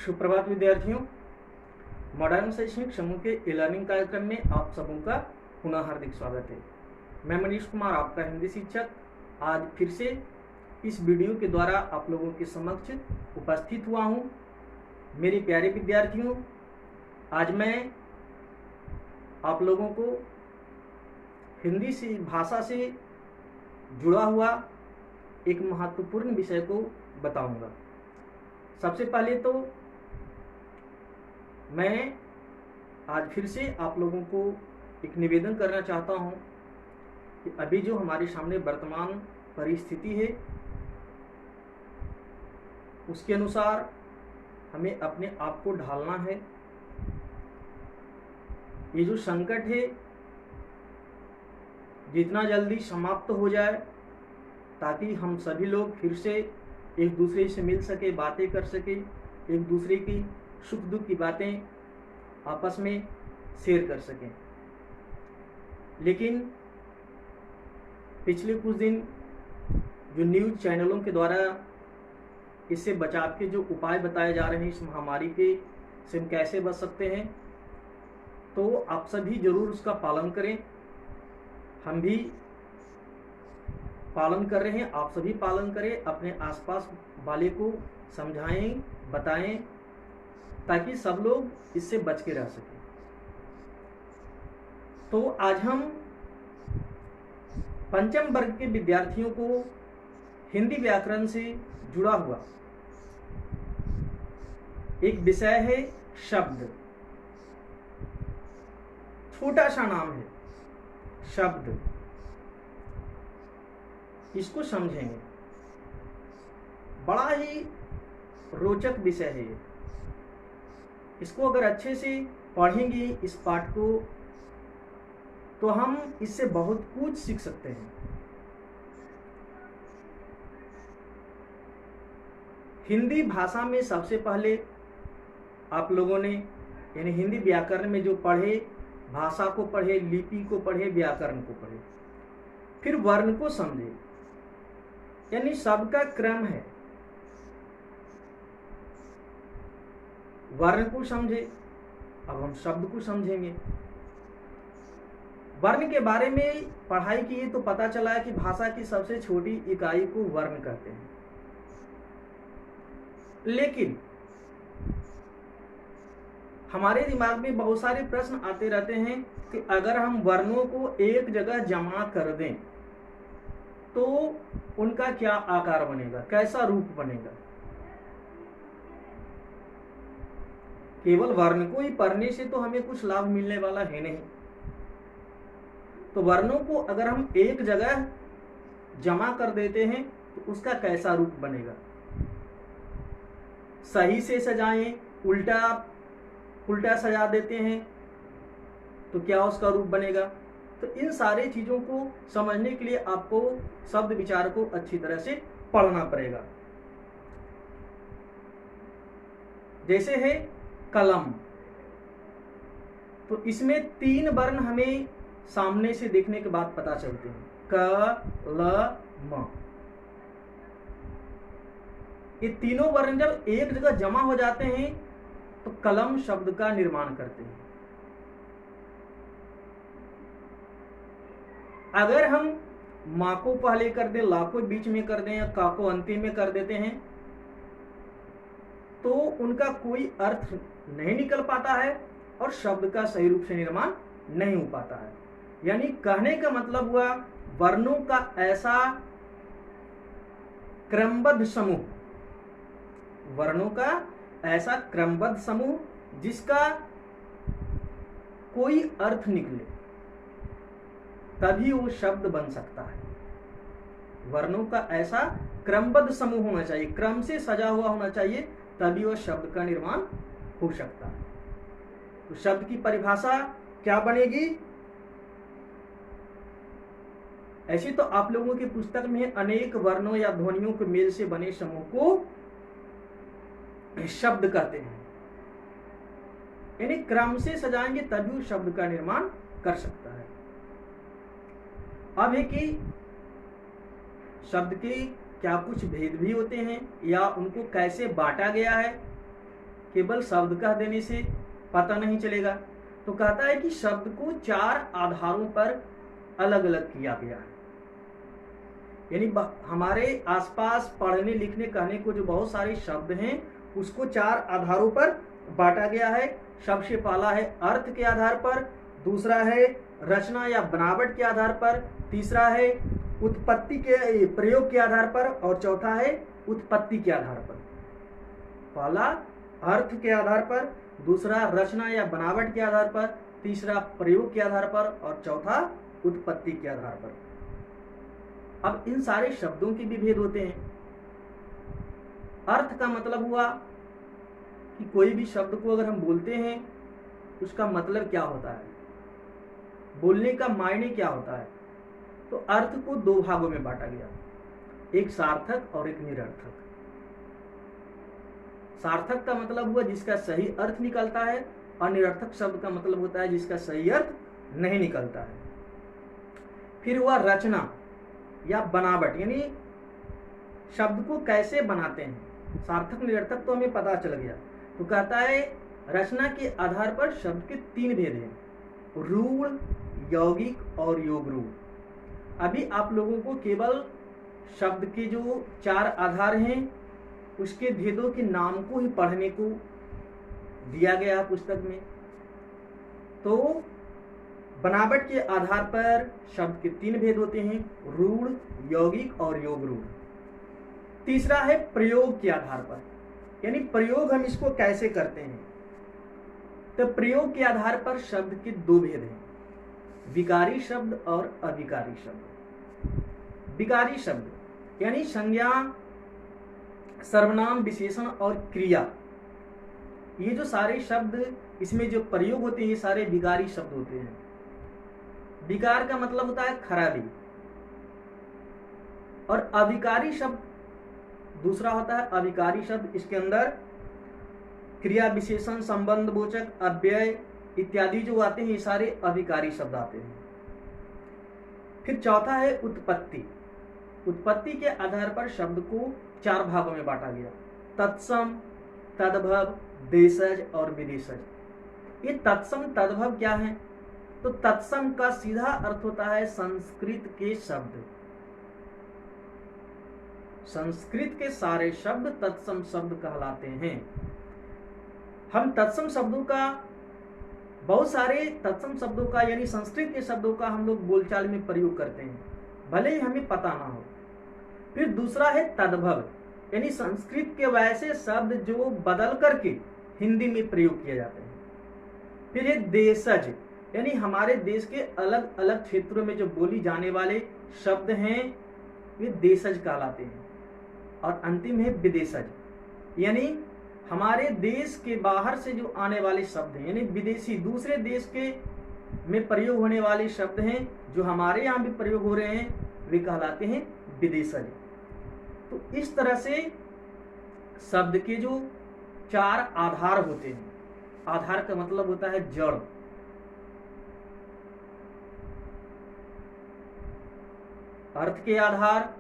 सुप्रभात विद्यार्थियों, मॉडर्न शैक्षणिक समूह के ई लर्निंग कार्यक्रम में आप सबों का पुनः हार्दिक स्वागत है। मैं मनीष कुमार, आपका हिंदी शिक्षक, आज फिर से इस वीडियो के द्वारा आप लोगों के समक्ष उपस्थित हुआ हूं। मेरे प्यारे विद्यार्थियों, आज मैं आप लोगों को हिंदी से भाषा से जुड़ा हुआ एक महत्वपूर्ण विषय को बताऊंगा। सबसे पहले तो मैं आज फिर से आप लोगों को एक निवेदन करना चाहता हूं कि अभी जो हमारे सामने वर्तमान परिस्थिति है उसके अनुसार हमें अपने आप को ढालना है। ये जो संकट है जितना जल्दी समाप्त हो जाए ताकि हम सभी लोग फिर से एक दूसरे से मिल सके, बातें कर सके, एक दूसरे की सुख दुख की बातें आपस में शेयर कर सकें। लेकिन पिछले कुछ दिन जो न्यूज़ चैनलों के द्वारा इससे बचाव के जो उपाय बताए जा रहे हैं, इस महामारी के से हम कैसे बच सकते हैं, तो आप सभी जरूर उसका पालन करें। हम भी पालन कर रहे हैं, आप सभी पालन करें, अपने आसपास वाले को समझाएं, बताएं, ताकि सब लोग इससे बच के रह सकें। तो आज हम पंचम वर्ग के विद्यार्थियों को हिंदी व्याकरण से जुड़ा हुआ एक विषय है शब्द। छोटा सा नाम है शब्द, इसको समझेंगे। बड़ा ही रोचक विषय है ये। इसको अगर अच्छे से पढ़ेंगे इस पाठ को, तो हम इससे बहुत कुछ सीख सकते हैं। हिंदी भाषा में सबसे पहले आप लोगों ने यानी हिंदी व्याकरण में जो पढ़े, भाषा को पढ़े, लिपि को पढ़े, व्याकरण को पढ़े, फिर वर्ण को समझे, यानी शब्द का क्रम है। वर्ण को समझे, अब हम शब्द को समझेंगे। वर्ण के बारे में पढ़ाई की तो पता चला है कि भाषा की सबसे छोटी इकाई को वर्ण कहते हैं। लेकिन हमारे दिमाग में बहुत सारे प्रश्न आते रहते हैं कि अगर हम वर्णों को एक जगह जमा कर दें तो उनका क्या आकार बनेगा, कैसा रूप बनेगा। केवल वर्ण को ही पढ़ने से तो हमें कुछ लाभ मिलने वाला है नहीं। तो वर्णों को अगर हम एक जगह जमा कर देते हैं तो उसका कैसा रूप बनेगा। सही से सजाएं, उल्टा सजा देते हैं तो क्या उसका रूप बनेगा। तो इन सारी चीजों को समझने के लिए आपको शब्द विचार को अच्छी तरह से पढ़ना पड़ेगा। जैसे है कलम, तो इसमें 3 वर्ण हमें सामने से देखने के बाद पता चलते हैं, क, ल, म। ये तीनों वर्ण जब एक जगह जमा हो जाते हैं तो कलम शब्द का निर्माण करते हैं। अगर हम माँ को पहले कर दें, ला को बीच में कर दें या का को अंतिम में कर देते हैं तो उनका कोई अर्थ नहीं निकल पाता है और शब्द का सही रूप से निर्माण नहीं हो पाता है। यानी कहने का मतलब हुआ वर्णों का ऐसा क्रमबद्ध समूह, वर्णों का ऐसा क्रमबद्ध समूह जिसका कोई अर्थ निकले, तभी वो शब्द बन सकता है। वर्णों का ऐसा क्रमबद्ध समूह होना चाहिए, क्रम से सजा हुआ होना चाहिए, तभी वह शब्द का निर्माण हो सकता है। तो शब्द की परिभाषा क्या बनेगी। ऐसे तो आप लोगों की पुस्तक में अनेक वर्णों या ध्वनियों के मेल से बने समूह को शब्द कहते हैं। यानी क्रम से सजाएंगे तभी उस शब्द का निर्माण कर सकता है। अब है कि शब्द के क्या कुछ भेद भी होते हैं या उनको कैसे बांटा गया है, केवल शब्द कह देने से पता नहीं चलेगा। तो कहता है कि शब्द को 4 आधारों पर अलग अलग किया गया है। यानी हमारे आसपास पढ़ने लिखने कहने को जो बहुत सारे शब्द हैं उसको 4 आधारों पर बांटा गया है। सबसे पहला है अर्थ के आधार पर, दूसरा है रचना या बनावट के आधार पर, तीसरा है उत्पत्ति के प्रयोग के आधार पर और चौथा है उत्पत्ति के आधार पर। पहला अर्थ के आधार पर, दूसरा रचना या बनावट के आधार पर, तीसरा प्रयोग के आधार पर और चौथा उत्पत्ति के आधार पर। अब इन सारे शब्दों के भी भेद होते हैं। अर्थ का मतलब हुआ कि कोई भी शब्द को अगर हम बोलते हैं उसका मतलब क्या होता है, बोलने का मायने क्या होता है। तो अर्थ को 2 भागों में बांटा गया, एक सार्थक और एक निरर्थक। सार्थक का मतलब हुआ जिसका सही अर्थ निकलता है और निरर्थक शब्द का मतलब होता है जिसका सही अर्थ नहीं निकलता है। फिर हुआ रचना या बनावट, यानी शब्द को कैसे बनाते हैं। सार्थक निरर्थक तो हमें पता चल गया। तो कहता है रचना के आधार पर शब्द के 3 भेद हैं, रूढ़, यौगिक और योग रूढ़। अभी आप लोगों को केवल शब्द के जो 4 आधार हैं उसके भेदों के नाम को ही पढ़ने को दिया गया पुस्तक में। तो बनावट के आधार पर शब्द के 3 भेद होते हैं, रूढ़, यौगिक और योग रूढ़। तीसरा है प्रयोग के आधार पर, यानी प्रयोग हम इसको कैसे करते हैं। तो प्रयोग के आधार पर शब्द के 2 भेद हैं, विकारी शब्द और अविकारी शब्द। विकारी शब्द यानी संज्ञा, सर्वनाम, विशेषण और क्रिया, ये जो सारे शब्द इसमें जो प्रयोग होते हैं ये सारे विकारी शब्द होते हैं। विकार का मतलब होता है खराबी। और अविकारी शब्द दूसरा होता है अविकारी शब्द, इसके अंदर क्रिया, विशेषण, संबंध बोचक, अव्यय इत्यादि जो आते हैं ये सारे अविकारी शब्द आते हैं। फिर चौथा है उत्पत्ति। उत्पत्ति के आधार पर शब्द को 4 भागों में बांटा गया, तत्सम, तद्भव, देशज और विदेशज। ये तत्सम तद्भव क्या है। तो तत्सम का सीधा अर्थ होता है संस्कृत के शब्द। संस्कृत के सारे शब्द तत्सम शब्द कहलाते हैं। हम तत्सम शब्दों का, बहुत सारे तत्सम शब्दों का यानी संस्कृत के शब्दों का हम लोग बोलचाल में प्रयोग करते हैं, भले ही हमें पता ना हो। फिर दूसरा है तद्भव, यानी संस्कृत के वैसे शब्द जो बदल करके हिंदी में प्रयोग किए जाते हैं। फिर है देशज, यानी हमारे देश के अलग अलग क्षेत्रों में जो बोली जाने वाले शब्द हैं वे देशज कहलाते हैं। और अंतिम है विदेशज, यानी हमारे देश के बाहर से जो आने वाले शब्द हैं, यानी विदेशी, दूसरे देश के में प्रयोग होने वाले शब्द हैं जो हमारे यहाँ भी प्रयोग हो रहे हैं, वे कहलाते हैं विदेशज। तो इस तरह से शब्द के जो 4 आधार होते हैं, आधार का मतलब होता है जड़। अर्थ के आधार,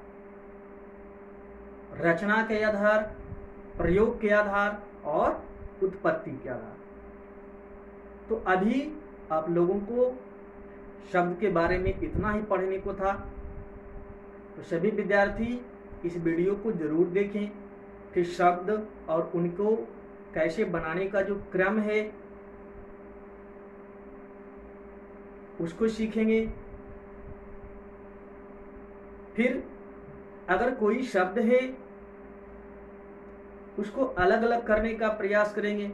रचना के आधार, प्रयोग के आधार और उत्पत्ति के आधार। तो अभी आप लोगों को शब्द के बारे में इतना ही पढ़ने को था। तो सभी विद्यार्थी इस वीडियो को जरूर देखें, फिर शब्द और उनको कैसे बनाने का जो क्रम है उसको सीखेंगे। फिर अगर कोई शब्द है उसको अलग अलग करने का प्रयास करेंगे।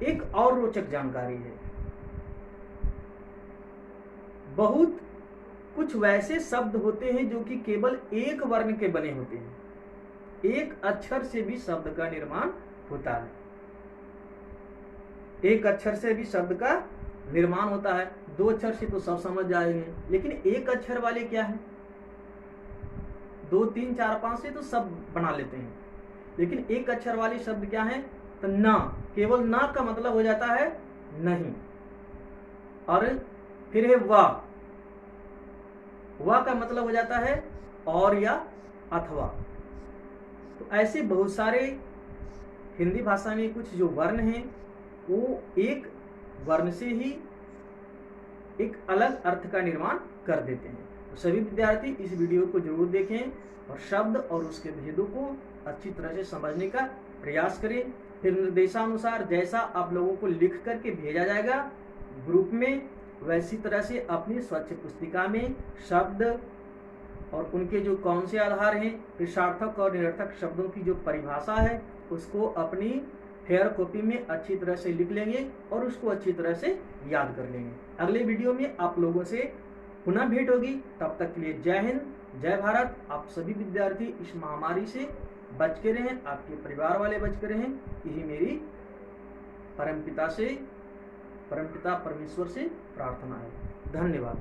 एक और रोचक जानकारी है, बहुत कुछ वैसे शब्द होते हैं जो कि केवल एक वर्ण के बने होते हैं, एक अक्षर से भी शब्द का निर्माण होता है। एक अक्षर से भी शब्द का निर्माण होता है। 2 अक्षर से तो सब समझ जाएंगे, लेकिन एक अक्षर वाले क्या है, 2, 3, 4, 5 से तो सब बना लेते हैं, लेकिन एक अक्षर वाले शब्द क्या है। तो ना, केवल ना का मतलब हो जाता है नहीं। और फिर है वाह, वाह का मतलब हो जाता है और या अथवा। तो ऐसे बहुत सारे हिंदी भाषा में कुछ जो वर्ण हैं वो एक वर्ण से ही एक अलग अर्थ का निर्माण कर देते हैं। तो सभी विद्यार्थी इस वीडियो को जरूर देखें और शब्द और उसके भेदों को अच्छी तरह से समझने का प्रयास करें। फिर निर्देशानुसार जैसा आप लोगों को लिख करके भेजा जाएगा ग्रुप में, वैसी तरह से अपनी स्वच्छ पुस्तिका में शब्द और उनके जो कौन से आधार हैं, फिर सार्थक और निरर्थक शब्दों की जो परिभाषा है उसको अपनी फेयर कॉपी में अच्छी तरह से लिख लेंगे और उसको अच्छी तरह से याद कर लेंगे। अगले वीडियो में आप लोगों से पुनः भेंट होगी। तब तक के लिए जय हिंद, जय भारत। आप सभी विद्यार्थी इस महामारी से बच के रहें, आपके परिवार वाले बच के रहें, यही मेरी परमपिता परमेश्वर से प्रार्थना है। धन्यवाद।